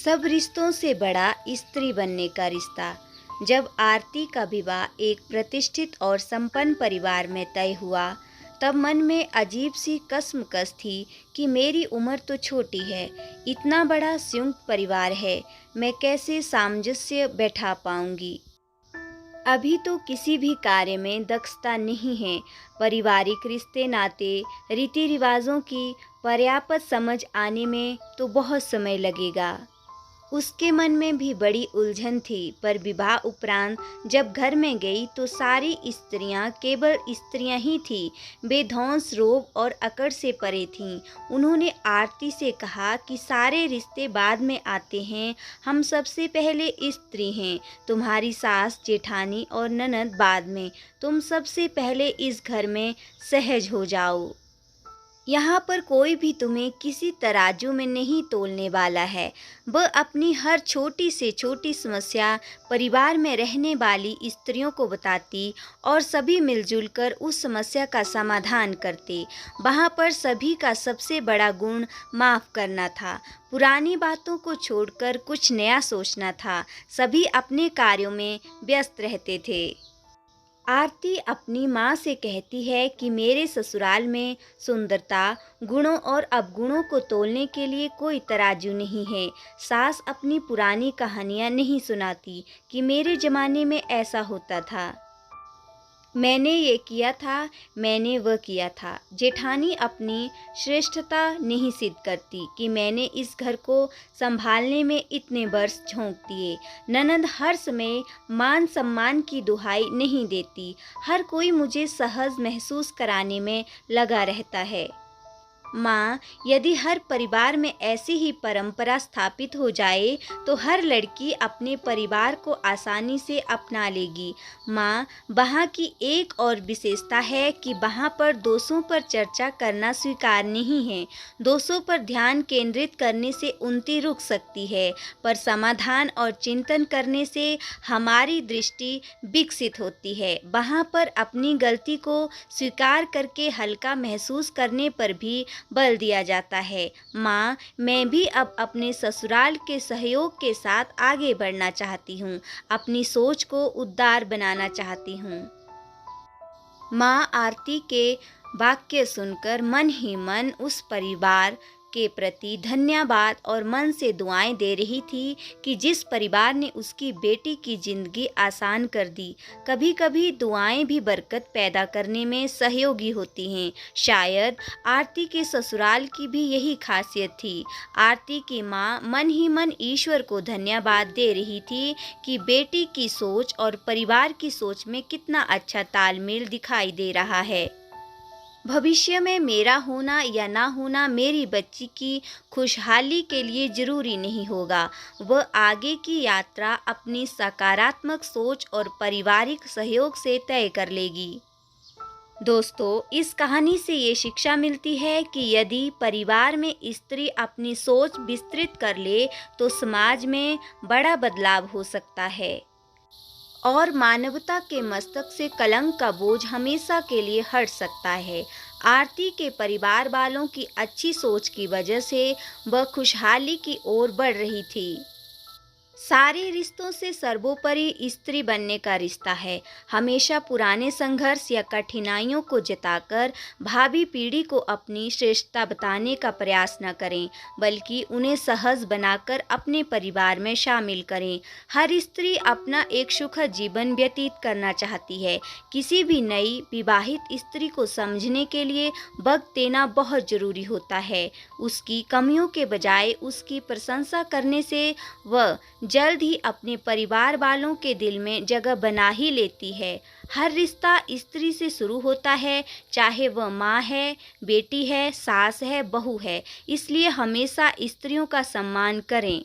सब रिश्तों से बड़ा स्त्री बनने का रिश्ता। जब आरती का विवाह एक प्रतिष्ठित और संपन्न परिवार में तय हुआ, तब मन में अजीब सी कश्मकश थी कि मेरी उम्र तो छोटी है, इतना बड़ा संयुक्त परिवार है, मैं कैसे सामंजस्य बैठा पाऊंगी। अभी तो किसी भी कार्य में दक्षता नहीं है। पारिवारिक रिश्ते नाते रीति रिवाजों की पर्याप्त समझ आने में तो बहुत समय लगेगा। उसके मन में भी बड़ी उलझन थी, पर विवाह उपरांत जब घर में गई तो सारी स्त्रियां केवल स्त्रियां ही थीं। वे ध्वंस, रोब और अकड़ से परे थीं। उन्होंने आरती से कहा कि सारे रिश्ते बाद में आते हैं, हम सबसे पहले स्त्री हैं। तुम्हारी सास, जेठानी और ननद बाद में, तुम सबसे पहले इस घर में सहज हो जाओ। यहाँ पर कोई भी तुम्हें किसी तराजू में नहीं तोलने वाला है। वह अपनी हर छोटी से छोटी समस्या परिवार में रहने वाली स्त्रियों को बताती और सभी मिलजुल कर उस समस्या का समाधान करते। वहाँ पर सभी का सबसे बड़ा गुण माफ़ करना था। पुरानी बातों को छोड़कर कुछ नया सोचना था। सभी अपने कार्यों में व्यस्त रहते थे। आरती अपनी माँ से कहती है कि मेरे ससुराल में सुंदरता, गुणों और अवगुणों को तोलने के लिए कोई तराजू नहीं है। सास अपनी पुरानी कहानियाँ नहीं सुनाती कि मेरे ज़माने में ऐसा होता था, मैंने ये किया था, मैंने वह किया था। जेठानी अपनी श्रेष्ठता नहीं सिद्ध करती कि मैंने इस घर को संभालने में इतने वर्ष झोंक दिए। ननद हर समय मान सम्मान की दुहाई नहीं देती। हर कोई मुझे सहज महसूस कराने में लगा रहता है। माँ, यदि हर परिवार में ऐसी ही परंपरा स्थापित हो जाए तो हर लड़की अपने परिवार को आसानी से अपना लेगी। माँ, वहाँ की एक और विशेषता है कि वहाँ पर दोषों पर चर्चा करना स्वीकार नहीं है। दोषों पर ध्यान केंद्रित करने से उन्नति रुक सकती है, पर समाधान और चिंतन करने से हमारी दृष्टि विकसित होती है। वहाँ पर अपनी गलती को स्वीकार करके हल्का महसूस करने पर भी बल दिया जाता है। माँ, मैं भी अब अपने ससुराल के सहयोग के साथ आगे बढ़ना चाहती हूँ, अपनी सोच को उदार बनाना चाहती हूँ। माँ आरती के वाक्य सुनकर मन ही मन उस परिवार के प्रति धन्यवाद और मन से दुआएं दे रही थी कि जिस परिवार ने उसकी बेटी की जिंदगी आसान कर दी। कभी कभी दुआएं भी बरकत पैदा करने में सहयोगी होती हैं। शायद आरती के ससुराल की भी यही खासियत थी। आरती की माँ मन ही मन ईश्वर को धन्यवाद दे रही थी कि बेटी की सोच और परिवार की सोच में कितना अच्छा तालमेल दिखाई दे रहा है। भविष्य में मेरा होना या ना होना मेरी बच्ची की खुशहाली के लिए ज़रूरी नहीं होगा। वह आगे की यात्रा अपनी सकारात्मक सोच और पारिवारिक सहयोग से तय कर लेगी। दोस्तों, इस कहानी से ये शिक्षा मिलती है कि यदि परिवार में स्त्री अपनी सोच विस्तृत कर ले तो समाज में बड़ा बदलाव हो सकता है और मानवता के मस्तक से कलंक का बोझ हमेशा के लिए हट सकता है। आरती के परिवार वालों की अच्छी सोच की वजह से वह खुशहाली की ओर बढ़ रही थी। सारे रिश्तों से सर्वोपरि स्त्री बनने का रिश्ता है। हमेशा पुराने संघर्ष या कठिनाइयों को जताकर भावी पीढ़ी को अपनी श्रेष्ठता बताने का प्रयास न करें, बल्कि उन्हें सहज बनाकर अपने परिवार में शामिल करें। हर स्त्री अपना एक सुखद जीवन व्यतीत करना चाहती है। किसी भी नई विवाहित स्त्री को समझने के लिए वक्त देना बहुत ज़रूरी होता है। उसकी कमियों के बजाय उसकी प्रशंसा करने से वह जल्द ही अपने परिवार वालों के दिल में जगह बना ही लेती है। हर रिश्ता स्त्री से शुरू होता है, चाहे वह माँ है, बेटी है, सास है, बहू है। इसलिए हमेशा स्त्रियों का सम्मान करें।